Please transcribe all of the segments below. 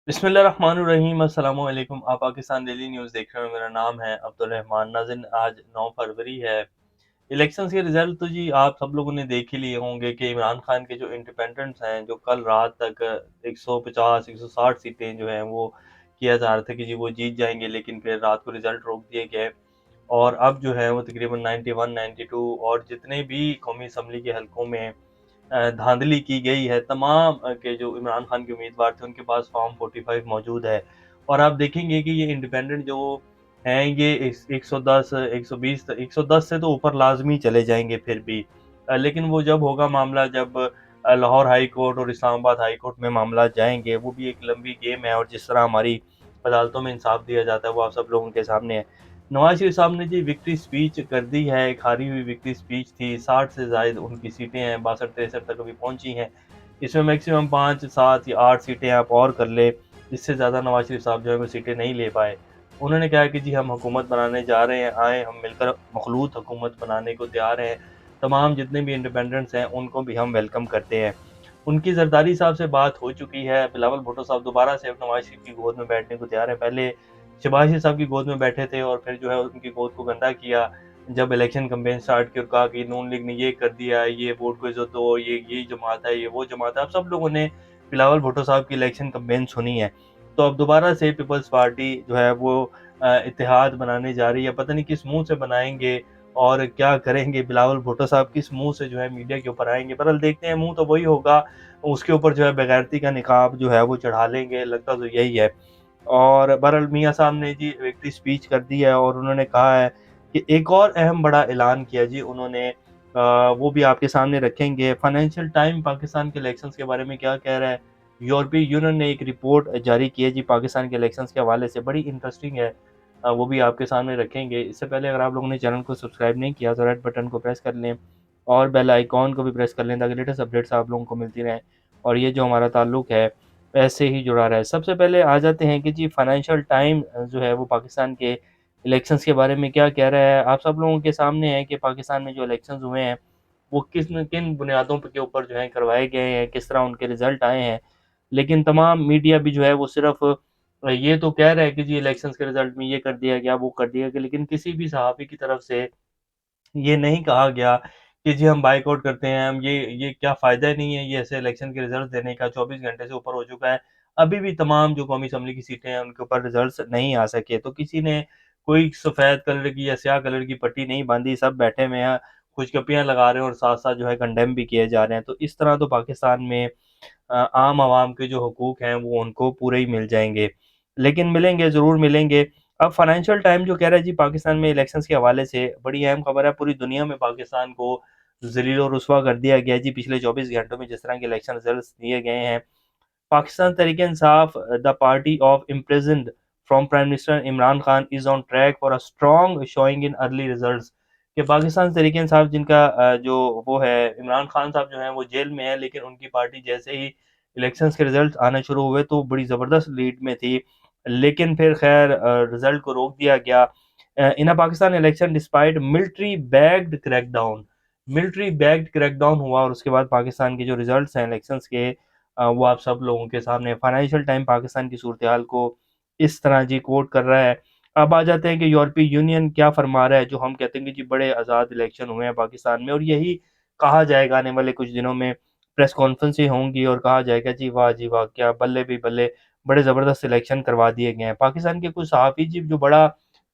बिस्मिल्लाहिर्रहमानिर्रहीम अस्सलामु अलैकुम। आप पाकिस्तान डेली न्यूज़ देख रहे हो। मेरा नाम है अब्दुल रहमान। नाज़रीन, आज 9 फरवरी है। इलेक्शंस के रिज़ल्ट तो जी आप सब लोगों ने देख ही लिए होंगे कि इमरान खान के जो इंडिपेंडेंट्स हैं, जो कल रात तक 150 160 सीटें जो हैं वो किया जा रहा था कि जी वो जीत जाएँगे, लेकिन फिर रात को रिज़ल्ट रोक दिए गए और अब जो है वो तकरीबन 91 92 और जितने भी कौमी असम्बली के हलकों में धांधली की गई है, तमाम के जो इमरान खान के उम्मीदवार थे उनके पास फॉर्म 45 मौजूद है। और आप देखेंगे कि ये इंडिपेंडेंट जो हैं ये इस 110 120 110 से तो ऊपर लाज़मी चले जाएँगे फिर भी। लेकिन वो जब होगा मामला जब लाहौर हाई कोर्ट और इस्लामाबाद हाई कोर्ट में मामला जाएँगे, वो भी एक लंबी गेम है और जिस तरह हमारी अदालतों में इंसाफ दिया जाता है वो आप सब लोगों के सामने है। नवाज़ शरीफ साहब ने जी विक्ट्री स्पीच कर दी है, एक हारी हुई विक्ट्री स्पीच थी, 60 से ज़ायद उनकी सीटें हैं, 62-63 तक अभी पहुँची हैं। इसमें मैक्सिमम 5, 7 या 8 सीटें आप और कर लें, इससे ज़्यादा नवाज़ शरीफ साहब जो है वो सीटें नहीं ले पाए। उन्होंने कहा कि जी हम हुकूमत बनाने जा रहे हैं, आएँ हम मिलकर मखलूत हुकूमत बनाने को तैयार हैं। तमाम जितने भी इंडिपेंडेंट्स हैं, उनको भी हम वेलकम करते हैं। उनकी ज़रदारी साहब से बात हो चुकी है, बिलावल भुट्टो साहब दोबारा से अब नवाज़ शरीफ की गोद में बैठने को तैयार हैं। पहले शहबाज शरीफ साहब की गोद में बैठे थे और फिर जो है उनकी गोद को गंदा किया। जब इलेक्शन कैंपेन स्टार्ट की और कहा कि नून लीग ने ये कर दिया है, ये वोट को इज़्ज़त दो, ये जमात है, ये वो जमात है। अब सब लोगों ने बिलावल भुट्टो साहब की इलेक्शन कैंपेन सुनी है। तो अब दोबारा से पीपल्स पार्टी जो है वो इत्तेहाद बनाने जा रही है। पता नहीं किस मुँह से बनाएँगे और क्या करेंगे? बिलावल भुट्टो साहब किस मुँह से जो है मीडिया के ऊपर आएँगे? बहरहाल देखते हैं, मुँह तो वही होगा, उसके ऊपर जो है बेगैरती का निकाब जो है वो चढ़ा लेंगे, लगता तो यही है। और बहरहाल मियाँ साहब ने जी विक्ट्री स्पीच कर दी है और उन्होंने कहा है कि एक और अहम बड़ा ऐलान किया जी उन्होंने, वो भी आपके सामने रखेंगे। फाइनेंशियल टाइम पाकिस्तान के इलेक्शंस के बारे में क्या कह रहा है? यूरोपीय यूनियन ने एक रिपोर्ट जारी की है जी पाकिस्तान के इलेक्शंस के हवाले से, बड़ी इंटरेस्टिंग है। वो भी आपके सामने रखेंगे। इससे पहले अगर आप लोगों ने चैनल को सब्सक्राइब नहीं किया तो रेड बटन को प्रेस कर लें और बेल आइकॉन को भी प्रेस कर लें ताकि लेटेस्ट अपडेट्स आप लोगों को मिलती रहें और ये जो हमारा ताल्लुक है ऐसे ही जुड़ा रहे। सबसे पहले आ जाते हैं कि जी फाइनेंशियल टाइम जो है वो पाकिस्तान के इलेक्शंस के बारे में क्या कह रहा है। आप सब लोगों के सामने है कि पाकिस्तान में जो इलेक्शंस हुए हैं वो किन बुनियादों के ऊपर जो है करवाए गए हैं, किस तरह उनके रिजल्ट आए हैं। लेकिन तमाम मीडिया भी जो है वो सिर्फ ये तो कह रहा है कि जी इलेक्शंस के रिजल्ट में ये कर दिया गया, वो कर दिया गया, लेकिन किसी भी सहाफ़ी की तरफ से ये नहीं कहा गया कि जी हम बायकॉट करते हैं, हम ये क्या फ़ायदा ही नहीं है ये ऐसे इलेक्शन के रिज़ल्ट देने का, 24 घंटे से ऊपर हो चुका है। अभी भी तमाम जो कौमी असम्बली की सीटें हैं, उनके ऊपर रिज़ल्ट्स नहीं आ सके। तो किसी ने कोई सफ़ेद कलर की या स्याह कलर की पट्टी नहीं बाँधी, सब बैठे हुए हैं, खुशगपियाँ लगा रहे हैं और साथ-साथ जो है कंडेम भी किए जा रहे हैं। तो इस तरह तो पाकिस्तान में आम आवाम के जो हकूक़ हैं, वो उनको पूरे ही मिल जाएँगे। लेकिन मिलेंगे, ज़रूर मिलेंगे। अब फाइनेंशियल टाइम जो कह रहा है जी पाकिस्तान में इलेक्शंस के हवाले से बड़ी अहम खबर है, पूरी दुनिया में पाकिस्तान को ज़लील और रुस्वा कर दिया गया है जी पिछले 24 घंटों में जिस तरह के इलेक्शन रिजल्ट्स दिए गए हैं। Pakistan Tehreek-e-Insaf, the party of imprisoned from prime minister Imran Khan is on track for a strong showing in early results. कि पाकिस्तान तहरीक-ए-इंसाफ जिनका जो वो है इमरान खान साहब जो हैं वो जेल में हैं, लेकिन उनकी पार्टी जैसे ही इलेक्शंस के रिजल्ट आने शुरू हुए तो बड़ी ज़बरदस्त लीड में थी। लेकिन फिर खैर रिजल्ट को रोक दिया गया। In a Pakistan election despite military backed crackdown हुआ और उसके बाद पाकिस्तान के जो रिजल्ट्स हैं इलेक्शंस के, वो आप सब लोगों के सामने। फाइनेंशियल टाइम पाकिस्तान की सूरत-ए-हाल को इस तरह जी कोट कर रहा है। अब आ जाते हैं कि यूरोपीय यूनियन क्या फरमा रहा है, जो हम कहते हैं कि जी बड़े आज़ाद इलेक्शन हुए हैं पाकिस्तान में और यही कहा जाएगा आने वाले कुछ दिनों में। प्रेस कॉन्फ्रेंसें होंगी और कहा जाएगा जी वाह! क्या बल्ले भी बल्ले, बड़े ज़बरदस्त इलेक्शन करवा दिए गए हैं। पाकिस्तान के कुछ सहाफ़ी जी जो बड़ा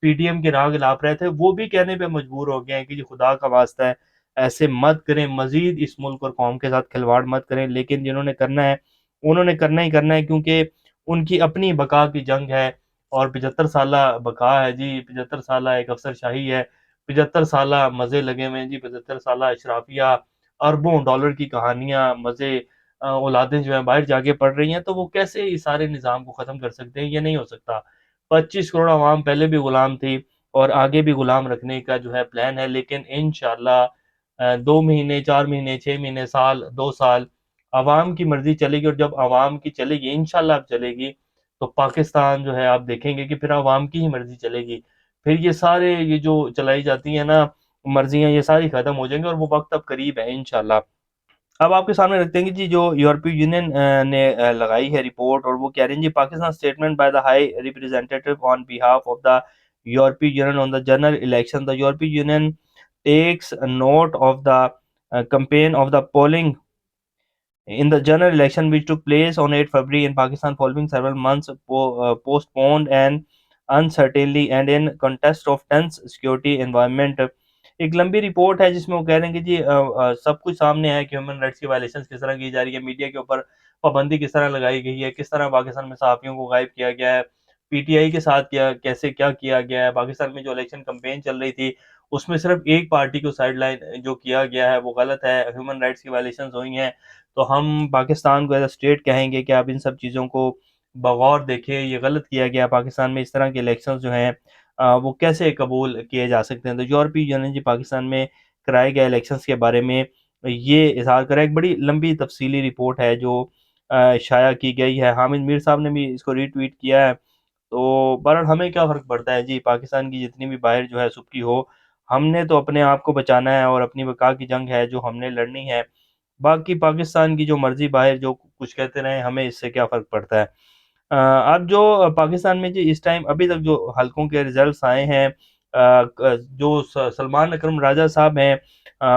पीटीएम के राह गिलाफ रहे थे, वो भी कहने पे मजबूर हो गए हैं कि जी खुदा का वास्ता है, ऐसे मत करें, मज़ीद इस मुल्क और कौम के साथ खिलवाड़ मत करें। लेकिन जिन्होंने करना है, उन्होंने करना ही करना है क्योंकि उनकी अपनी बका की जंग है और 75 साला बका है जी, 75 साला एक अफ़सरशाही है, 75 साला मज़े लगे हुए हैं जी, 75 साला इशराफिया, अरबों डॉलर की कहानियाँ, मज़े, औलादें जो हैं बाहर जाके पढ़ रही हैं, तो वो कैसे इस सारे निज़ाम को ख़त्म कर सकते हैं? ये नहीं हो सकता। 25 करोड़ अवाम पहले भी गुलाम थी और आगे भी गुलाम रखने का जो है प्लान है, लेकिन इंशाअल्लाह 2 महीने, 4 महीने, 6 महीने, साल, 2 साल अवाम की मर्ज़ी चलेगी और जब अवाम की चलेगी, इंशाअल्लाह अब चलेगी, तो पाकिस्तान जो है आप देखेंगे कि फिर अवाम की ही मर्ज़ी चलेगी। फिर ये जो चलाई जाती हैं ना मर्ज़ियाँ, ये सारी ख़त्म हो जाएँगी और वो वक़्त अब करीब है इंशाअल्लाह। अब आपके सामने रखते हैं कि जी जो यूरोपीय यूनियन ने लगाई है रिपोर्ट, और वो कह रहे हैं जी Pakistan statement by the high representative on behalf of the European Union on the general election, the European Union takes a note of the campaign of the polling in the general election which took place on 8 February in Pakistan following several months postponed and uncertainly and in context of tense security environment. एक लंबी report है जिसमें वो कह रहे हैं कि जी सब कुछ सामने है कि ह्यूमन राइट्स की वायलेशन किस तरह की जा रही है, मीडिया के ऊपर पाबंदी किस तरह लगाई गई है, किस तरह पाकिस्तान में सहाफ़ियों को गायब किया गया है, पीटीआई के साथ क्या किया गया है, पाकिस्तान में जो इलेक्शन कैंपेन चल रही थी उसमें सिर्फ एक पार्टी को साइडलाइन जो किया गया है वो गलत है, ह्यूमन राइट्स की वायलेशंस हुई हैं। तो हम पाकिस्तान को एज़ अ स्टेट कहेंगे कि आप इन सब चीज़ों को बगौर देखें, ये गलत किया गया पाकिस्तान में, इस तरह के इलेक्शंस जो हैं वो कैसे कबूल किए जा सकते हैं। तो यूरोपीय यूनियन जी पाकिस्तान में कराए गए इलेक्शंस के बारे में ये इज़हार करा, एक बड़ी लंबी तफसीली रिपोर्ट है जो शाया की गई है। हामिद मीर साहब ने भी इसको रीट्वीट किया है। तो बहरहाल हमें क्या फ़र्क पड़ता है जी, पाकिस्तान की जितनी भी बाहर जो है सुबकी हो, हमने तो अपने आप को बचाना है और अपनी बका की जंग है जो हमने लड़नी है। बाकी पाकिस्तान की जो मर्ज़ी बाहर जो कुछ कहते रहें, हमें इससे क्या फ़र्क पड़ता है। अब जो पाकिस्तान में जी इस टाइम अभी तक जो हलकों के रिज़ल्ट्स आए हैं, जो सलमान अकरम राजा साहब हैं,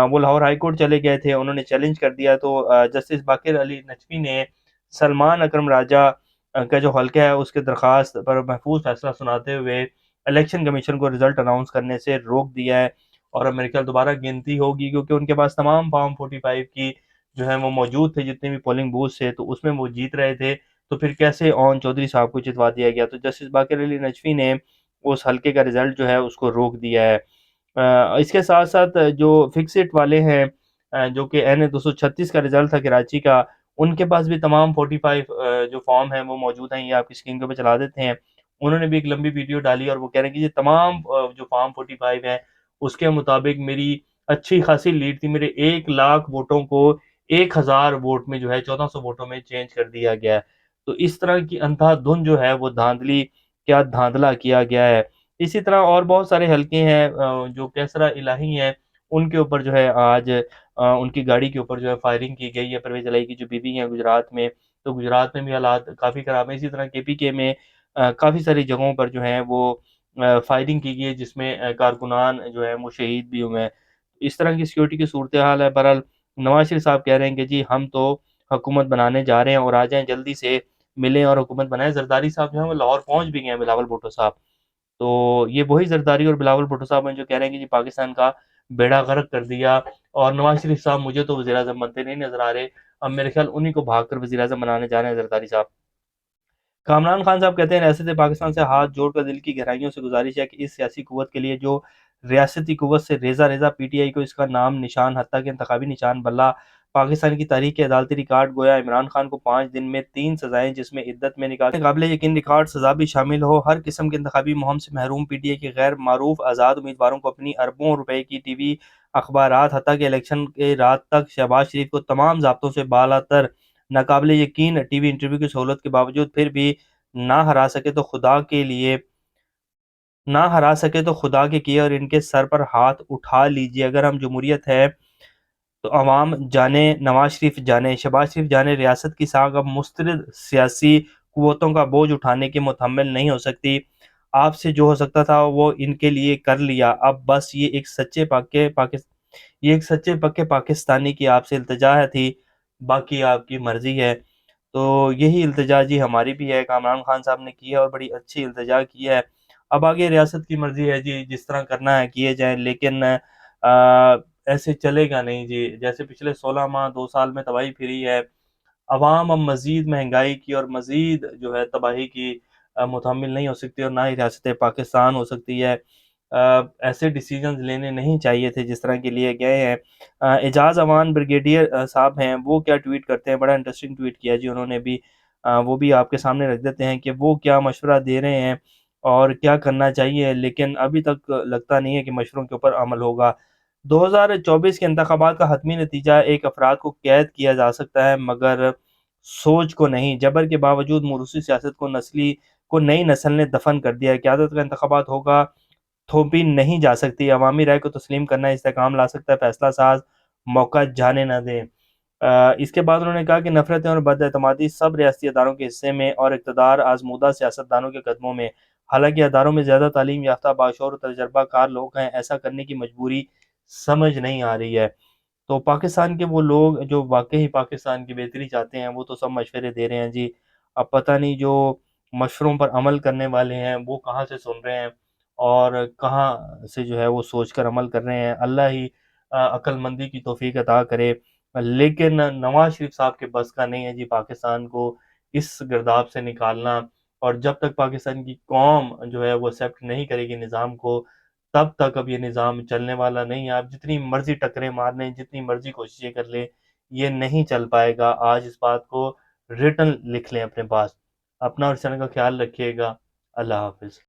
वो लाहौर हाई कोर्ट चले गए थे, उन्होंने चैलेंज कर दिया, तो जस्टिस बाकिर अली नकवी ने सलमान अकरम राजा का जो हल्का है उसके दरख्वास्त पर महफूज फैसला सुनाते हुए इलेक्शन कमीशन को रिजल्ट अनाउंस करने से रोक दिया है। और अब मेरे ख्याल दोबारा गिनती होगी क्योंकि उनके पास तमाम फॉर्म 45 की जो है वो मौजूद थे, जितने भी पोलिंग बूथ थे, तो उसमें वो जीत रहे थे। तो फिर कैसे ओन चौधरी साहब को जितवा दिया गया? तो जस्टिस बाकिर अली नजफी ने उस हल्के का रिजल्ट जो है उसको रोक दिया है। इसके साथ-साथ जो फिक्सिट वाले हैं, जो कि एन 236 का रिजल्ट था कराची का, उनके पास भी तमाम 45 जो फॉर्म हैं वो मौजूद हैं, ये आपकी स्क्रीन के ऊपर चला देते हैं। उन्होंने भी एक लंबी वीडियो डाली और वो कह रहे हैं कि ये तमाम जो फॉर्म 45 हैं, उसके मुताबिक मेरी अच्छी खासी लीड थी। मेरे 1 लाख वोटों को 1000 वोट में जो है 1400 वोटों में चेंज कर दिया गया है। तो इस तरह की अंधाधुंध जो है वो धांधली, क्या धांधला किया गया है। इसी तरह और बहुत सारे हलके हैं, जो कैसरा इलाही हैं, उनके ऊपर जो है आज उनकी गाड़ी के ऊपर जो है फायरिंग की गई है। परवेज़ इलाही की जो बीवी हैं गुजरात में, तो गुजरात में भी हालात काफ़ी ख़राब हैं। इसी तरह केपीके में काफ़ी सारी जगहों पर जो है वो फायरिंग की गई है, जिसमें कारकुनान जो है वो शहीद भी हुए हैं। इस तरह की सिक्योरिटी की सूरत-ए-हाल है। बहरहाल नवाज़ शरीफ साहब कह रहे हैं कि जी हम तो हुकूमत बनाने जा रहे हैं और आ जाएँ जल्दी से मिलें और हुकूमत बनाएँ। ज़रदारी साहब जो हैं वो लाहौर पहुँच भी गए हैं, बिलावल भुट्टो साहब। तो ये वही ज़रदारी और बिलावल भुट्टो साहब हैं जो कह रहे हैं कि जी पाकिस्तान का बेड़ा गर्क कर दिया, और नवाज़ शरीफ साहब मुझे तो वज़ीर-ए-आज़म बनते नहीं नज़र आ रहे। अब मेरे ख़्याल उन्हीं को भाग कर वज़ीर-ए-आज़म बनाने जा रहे हैं ज़रदारी साहब। कामरान खान साहब कहते हैं रियासत पाकिस्तान से हाथ जोड़कर दिल की गहराइयों से गुजारिश है कि इस सियासी कुव्वत के लिए जो रियासती कुव्वत से रेजा रेजा पीटीआई को इसका नाम निशान हत्ता के इंतखाबी निशान बल्ला पाकिस्तान की तारीख के अदालती रिकॉर्ड गोया इमरान खान को 5 दिन में 3 सजाएं जिसमें इद्दत में निकाल काबिल यकीन रिकॉर्ड सजा भी शामिल हो, हर किस्म की इंतखाबी मुहिम से महरूम पीटीआई के गैर मारूफ आज़ाद उम्मीदवारों को अपनी अरबों रुपए की टीवी अखबारात हत्ता के इलेक्शन के रात तक शहबाज शरीफ को तमाम ज़ाब्तों से बालातर नाकाबिल यकीन टीवी इंटरव्यू की सहूलत के बावजूद फिर भी ना हरा सके तो खुदा के लिए ना हरा सके तो खुदा के किए और इनके सर पर हाथ उठा लीजिए। अगर हम जमहूरियत है तो अवाम जाने, नवाज शरीफ जाने, शहबाज शरीफ जाने, रियासत की साख अब मुस्तरद सियासी कुव्वतों का बोझ उठाने के मुतहम्मिल नहीं हो सकती। आपसे जो हो सकता था वो इनके लिए कर लिया। अब बस ये एक सच्चे पक्के पाकिस्तानी की आपसे इल्तिजा है थी, बाकी आपकी मर्ज़ी है। तो यही इल्तिजा जी हमारी भी है, कामरान खान साहब ने की है और बड़ी अच्छी इल्तिजा की है। अब आगे रियासत की मर्ज़ी है जी, जिस तरह करना है किए जाएँ, लेकिन ऐसे चलेगा नहीं जी। जैसे पिछले 16 माह 2 साल में तबाही फिरी है, अवाम अब मज़ीद महँगाई की और मज़ीद जो है तबाही की मुतहम्मिल नहीं हो सकती और ना ही रियासत पाकिस्तान हो सकती है। ऐसे डिसीजंस लेने नहीं चाहिए थे जिस तरह के लिए गए हैं। एजाज़ अमान ब्रिगेडियर साहब हैं, वो क्या ट्वीट करते हैं, बड़ा इंटरेस्टिंग ट्वीट किया जी उन्होंने भी। वो भी आपके सामने रख देते हैं कि वो क्या मशवरा दे रहे हैं और क्या करना चाहिए, लेकिन अभी तक लगता नहीं है कि मशवरों के ऊपर अमल होगा। 2024 के इंतखाबात का हतमी नतीजा एक अफराद को कैद किया जा सकता है मगर सोच को नहीं। जबर के बावजूद मोरूसी सियासत को नई नस्ल ने दफन कर दिया है। क़यादत का इंतखाबात होगा, थोपी नहीं जा सकती। अवामी राय को तस्लीम करना इस्तेहकाम ला सकता है, फैसला साज मौका जाने ना दें। इसके बाद उन्होंने कहा कि नफ़रतें और बदएतमादी सब रियासती अदारों के हिस्से में और इक़्तिदार आज़मूदा सियासतदानों के कदमों में। हालांकि अदारों में ज़्यादा तालीम याफ्ता, बाशऊर और तजर्बाकार लोग हैं, ऐसा करने की मजबूरी समझ नहीं आ रही है। तो पाकिस्तान के वो लोग जो वाक़ई पाकिस्तान की बेहतरी चाहते हैं, वो तो सब मशवरे दे रहे हैं जी। अब पता नहीं जो मशवरों पर अमल करने वाले हैं, वो कहाँ से सुन रहे हैं और कहाँ से जो है वो सोच कर अमल कर रहे हैं। अल्लाह ही अक्लमंदी की तौफ़ीक अता करे। लेकिन नवाज़ शरीफ साहब के बस का नहीं है जी पाकिस्तान को इस गिरदाव से निकालना, और जब तक पाकिस्तान की कौम जो है वो एक्सेप्ट नहीं करेगी निज़ाम को, तब तक अब ये निज़ाम चलने वाला नहीं है। आप जितनी मर्ज़ी टक्करें मार लें, जितनी मर्ज़ी कोशिशें कर लें, ये नहीं चल पाएगा। आज इस बात को रिटन लिख लें अपने पास। अपना और इस चैनल का ख़्याल रखिएगा। अल्लाह हाफ़िज़।